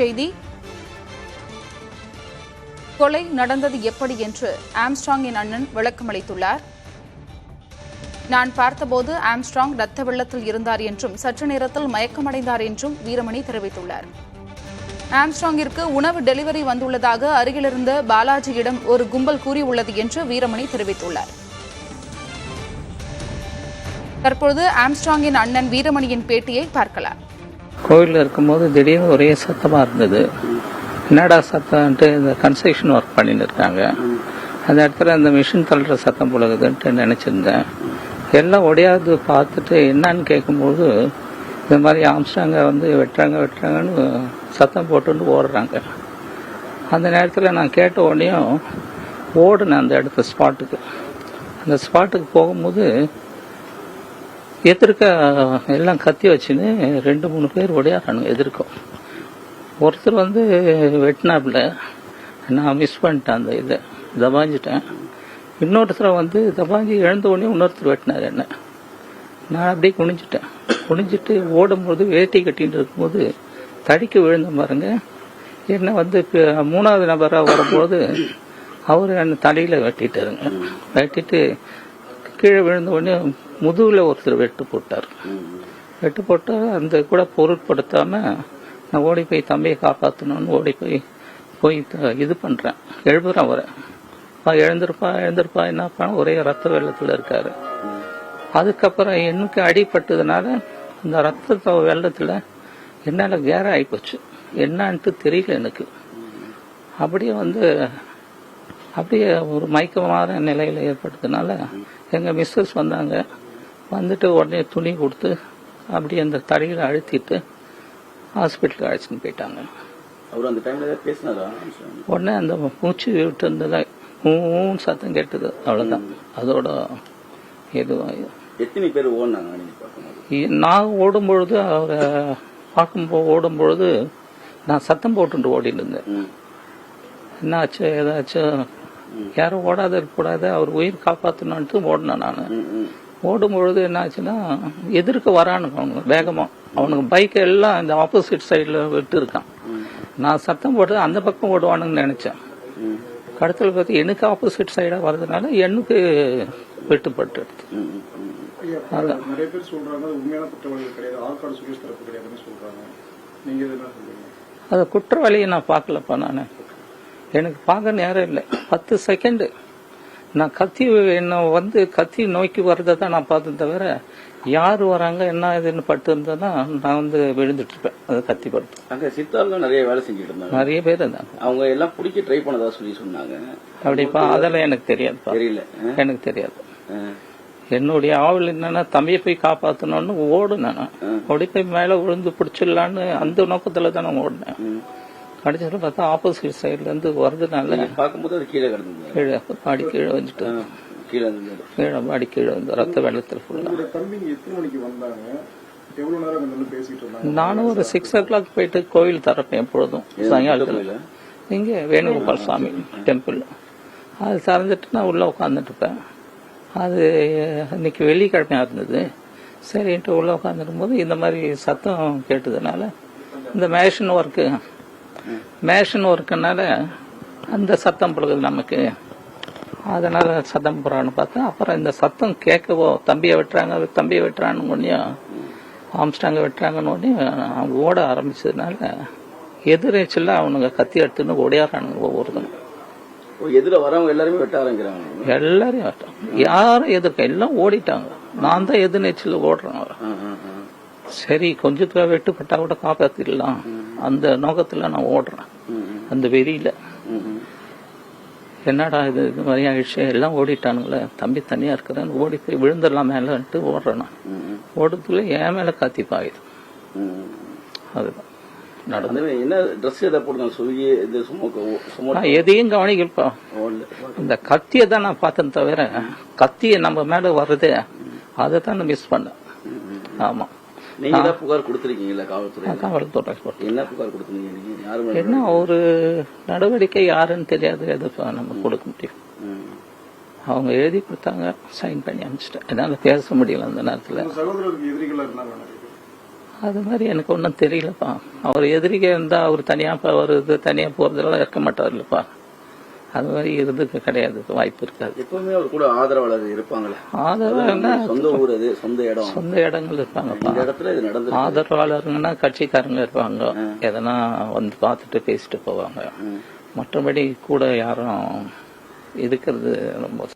செய்தி. கொலை நடந்தது எப்படி என்று ஆம்ஸ்ட்ராங்கின் அண்ணன் விளக்கமளித்துள்ளார். நான் பார்த்தபோது ஆம்ஸ்ட்ராங் ரத்த வெள்ளத்தில் இருந்தார் என்றும் சற்று நேரத்தில் மயக்கமடைந்தார் என்றும் வீரமணி தெரிவித்துள்ளார். ஆம்ஸ்ட்ராங்கிற்கு உணவு டெலிவரி வந்துள்ளதாக அருகிலிருந்த பாலாஜியிடம் ஒரு கும்பல் கூறியுள்ளது என்று வீரமணி தெரிவித்துள்ளார். தற்போது ஆம்ஸ்ட்ராங்கின் அண்ணன் வீரமணியின் பேட்டியை பார்க்கலாம். கோவிலில் இருக்கும்போது திடீர்னு ஒரே சத்தமாக இருந்தது. என்னடா சத்தம்ன்ட்டு இந்த கன்ஸ்ட்ரக்ஷன் ஒர்க் பண்ணிட்டு இருக்காங்க. அந்த இடத்துல அந்த மிஷின் தள்ளுற சத்தம் போலகுதுன்ட்டு நினச்சிருந்தேன். எல்லாம் ஒடையாவது பார்த்துட்டு என்னான்னு கேட்கும்போது இந்த மாதிரி ஆம்ஸ்ட்ராங்க வந்து வெட்டுறாங்கன்னு சத்தம் போட்டுன்னு ஓடுறாங்க. அந்த நேரத்தில் நான் கேட்ட உடனேயும் ஓடுனேன் அந்த இடத்துல ஸ்பாட்டுக்கு. அந்த ஸ்பாட்டுக்கு போகும்போது எதிர்க்க எல்லாம் கத்தி வச்சுன்னு 2-3 பேர் ஓடியாரானுங்க எதிர்க்கும். ஒருத்தர் வந்து வெட்டினாப்புல, நான் மிஸ் பண்ணிட்டேன், அந்த இதை தபாஞ்சிட்டேன். இன்னொருத்தரை வந்து தபாஞ்சி எழுந்த உடனே இன்னொருத்தர் வெட்டினார் என்ன. நான் அப்படியே குனிஞ்சிட்டு ஓடும்போது வேட்டி கட்டிட்டு இருக்கும்போது தடிக்க விழுந்த பாருங்க. என்ன வந்து 3வது நபராக வரும்போது அவர் என்ன தலையில் வெட்டிட்டாருங்க. வெட்டிட்டு கீழே விழுந்த உடனே முதுகில் ஒருத்தர் வெட்டு போட்டார். அந்த கூட பொருட்படுத்தாம நான் ஓடி போய் தம்பியை காப்பாற்றணும்னு ஓடி போய் இது பண்றேன், எழுப்புறேன் அவரை. எழுந்திருப்பா என்னப்பா, ஒரே ரத்த வெள்ளத்துல இருக்காரு. அதுக்கப்புறம் எனக்கு அடிபட்டதுனால இந்த ரத்த வெள்ளத்துல என்னால வேற ஆயிப்போச்சு, என்னான்ட்டு தெரியல எனக்கு. அப்படியே ஒரு மயக்கமான நிலையில ஏற்பட்டதுனால எங்க மிஸ்ஸஸ் வந்தாங்க. வந்துட்டு உடனே துணி கொடுத்து அப்படியே அந்த தடையில அழுத்திட்டு ஹாஸ்பிட்டலுக்கு அழைச்சின்னு போயிட்டாங்க. உடனே அந்த மூச்சு விட்டு இருந்ததா சத்தம் கேட்டது, அவ்வளவுதான். அதோட எத்தனை பேர் நான் ஓடும்பொழுது அவரை ஓடும்பொழுது நான் சத்தம் போட்டு ஓடிட்டு இருந்தேன். என்னாச்சு, ஏதாச்சும் யாரும் ஓடாத இருக்கக்கூடாது, அவர் உயிர் காப்பாற்றணும்ட்டு ஓடினேன். நான் ஓடும்பொழுது என்ன ஆச்சுன்னா எதிர்க்க வரானுங்க அவனுங்க வேகமா. அவனுக்கு பைக் எல்லாம் இந்த ஆப்போசிட் சைட்ல விட்டு இருக்கான். நான் சத்தம் போட்டு அந்த பக்கம் ஓடுவானுங்கன்னு நினைச்சேன். கடத்தல் பார்த்து எனக்கு ஆப்போசிட் சைடா வர்றதுனால எனக்கு வெட்டுப்பட்டு. நிறைய பேர் சொல்றாங்க உண்மையான குற்றவாளிகள் கிடையாது, ஆற்காடு சுரேஷ் தரப்பு கிடையாதுன்னு சொல்றாங்க. நீங்க என்ன சொல்றீங்க? அது குற்றவாளியை நான் பார்க்கலப்பா. நான் எனக்கு பார்க்க நேரம் இல்லை. 10 செகண்ட் நான் கத்தி நோக்கி வர்றதை தான் நான் பார்த்தேன் தவிர யாரு வராங்க என்ன இதுன்னு பட்டு இருந்தேன்னா நான் வந்து விழுந்துட்டு இருப்பேன். அது கத்தி படுத்து. அங்க சித்தாலும் நிறைய வேலை செஞ்சுட்டு இருந்தாங்க, நிறைய பேர் இருந்தாங்க. அவங்க எல்லாம் பிடிக்க ட்ரை பண்ணதா சொன்னாங்க. அப்படிப்பா அதெல்லாம் எனக்கு தெரியாதுப்பா, தெரியல, எனக்கு தெரியாது. என்னுடைய ஆவல் என்னன்னா தம்பியை போய் காப்பாற்றணும்னு ஓடுனேன். ஓடி போய் மேல விழுந்து பிடிச்சிடலான்னு அந்த நோக்கத்துல தான் நான் ஓடினேன். கடைசியில பார்த்தா ஆப்போசிட் சைட்ல இருந்து வருதுனால பார்க்கும்போது அது கீழே பாடி கீழே வந்துட்டு பாடி கீழே வந்து ரத்த வெள்ளத்தில் ஃபுல்லா. நானும் ஒரு 6 o'clock போயிட்டு கோவில் திறப்பேன் எப்பொழுதும் சாயங்காலத்துல. இங்க வேணுகோபால் சுவாமி டெம்பிள் அது திறந்துட்டு நான் உள்ள உட்காந்துட்டு இருப்பேன். அது இன்னைக்கு வெள்ளிக்கிழமையா இருந்தது. சரின்ட்டு உள்ள உட்காந்துருக்கும் போது இந்த மாதிரி சத்தம் கேட்டதுனால இந்த மேஷன் ஒர்க்குனால அந்த சத்தம் போடுறது நமக்கு. அதனால சத்தம் போடுறான்னு பார்த்தா அப்புறம் இந்த சத்தம் கேட்கவோ தம்பியை வெட்டுறான்னு ஒன்னே ஆம்ஸ்ட்ராங்க வெட்டுறாங்கன்னு ஒன்னே ஓட ஆரம்பிச்சதுனால எதிர்நீச்சல்ல அவனுங்க கத்தி எடுத்துன்னு ஓடியாரானுங்க. ஒவ்வொருத்தனும் எதிர வரவங்க எல்லாருமே வெட்ட ஆரம்பிக்கிறாங்க. எல்லாரையும் வெட்டாங்க, யாரும் எதிர்க்க எல்லாம் ஓடிட்டாங்க. நான் தான் எதிர்நீச்சல் ஓடுறேன். சரி கொஞ்சத்துல வெட்டுப்பட்டா கூட காப்பாத்திடலாம் அந்த நோக்கத்துல நான் ஓடுறேன். அந்த வெறியில என்னடா இது மாதிரி ஆயிடுச்சு, எல்லாம் ஓடிட்டானுங்களே, தம்பி தனியா இருக்கிறேன்னு ஓடி போய் விழுந்துடலாம் மேலன்ட்டு ஓடுறேன். நான் ஓடுறதுல என் மேல காத்தி பாயுது. அதுதான் எதையும் கவனிக்கப்பா. இந்த கத்தியை தான் நான் பார்த்தேன் தவிர கத்தியை நம்ம மேல வர்றதே அதை தான் மிஸ் பண்ணேன். ஆமா, நீங்க புகார் கொடுத்திருக்கீங்களா காவல்துறை? என்ன புகார் கொடுத்தீங்க? என்ன ஒரு நடவடிக்கை யாருன்னு தெரியாது, எதுப்பா நம்ம கொடுக்க முடியும். அவங்க எழுதி கொடுத்தாங்க, சைன் பண்ணி அனுப்பிச்சிட்டேன். என்னால பேச முடியல அந்த நேரத்துல. அது மாதிரி எனக்கு ஒன்றும் தெரியலப்பா. அவர் எதிரிகை இருந்தா அவர் தனியா வருது, தனியா போறதெல்லாம் இருக்க மாட்டார் இல்லப்பா. அது மாதிரி இருந்துக்கு கிடையாது, வாய்ப்பு இருக்காது. எப்பவுமே அவர் கூட ஆதரவாளர்கள் இருப்பாங்களே. ஆதரவாளர்னா சொந்த ஊர் அது, சொந்த இடம், சொந்த இடங்கள் இருப்பாங்கப்பா. இந்த இடத்துல இது நடந்து. ஆதரவாளருங்கன்னா கட்சிக்காரங்க இருப்பாங்க, எதனா வந்து பார்த்துட்டு பேசிட்டு போவாங்க. மற்றபடி கூட யாரும் இருக்கிறது ரொம்ப